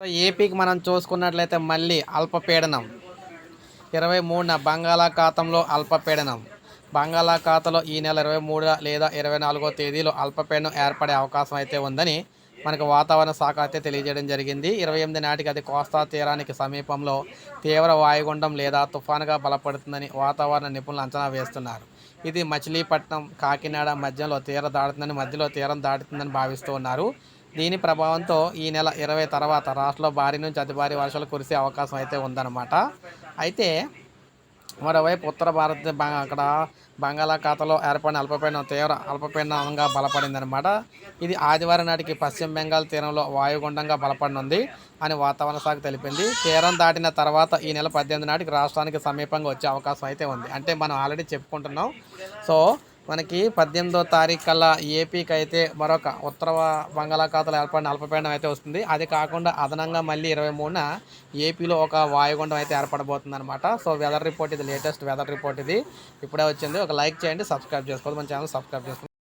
ఏపీకి మనం చూసుకున్నట్లయితే మళ్ళీ అల్పపీడనం 23న బంగాళాఖాతంలో అల్పపీడనం. బంగాళాఖాతంలో ఈ నెల 23 లేదా 24 తేదీలో అల్పపీడనం ఏర్పడే అవకాశం అయితే ఉందని మనకు వాతావరణ శాఖ అయితే తెలియజేయడం జరిగింది. 28 నాటికి అది కోస్తా తీరానికి సమీపంలో తీవ్ర వాయుగుండం లేదా తుఫానుగా బలపడుతుందని వాతావరణ నిపుణులు అంచనా వేస్తున్నారు. ఇది మచిలీపట్నం, కాకినాడ మధ్యలో తీరం దాటుతుందని భావిస్తూ ఉన్నారు. దీని ప్రభావంతో ఈ నెల 20 తర్వాత రాష్ట్రంలో భారీ నుంచి అతి భారీ వర్షాలు కురిసే అవకాశం అయితే ఉందన్నమాట. అయితే మరోవైపు ఉత్తర భారత అక్కడ బంగాళాఖాతంలో ఏర్పడిన తీవ్ర అల్పపీడనంగా బలపడిందనమాట. ఇది ఆదివారం నాటికి పశ్చిమ బెంగాల్ తీరంలో వాయుగుండంగా బలపడనుంది అని వాతావరణ శాఖ తెలిపింది. తీరం దాటిన తర్వాత ఈ నెల 18 నాటికి రాష్ట్రానికి సమీపంగా వచ్చే అవకాశం అయితే ఉంది. అంటే మనం ఆల్రెడీ చెప్పుకుంటున్నాం. సో మనకి 18వ తారీఖు కల్లా ఏపీకి అయితే మరొక ఉత్తర బంగాళాఖాతంలో ఏర్పడిన అల్పపీడనం అయితే వస్తుంది. అది కాకుండా అదనంగా మళ్ళీ 23న ఏపీలో ఒక వాయుగుండం అయితే ఏర్పడబోతుంది అనమాట. సో వెదర్ రిపోర్ట్ ఇది, లేటెస్ట్ వెదర్ రిపోర్ట్ ఇది ఇప్పుడే వచ్చింది. ఒక లైక్ చేయండి, సబ్స్క్రైబ్ చేసుకోవాలి, మన ఛానల్ సబ్స్క్రైబ్ చేసుకోండి.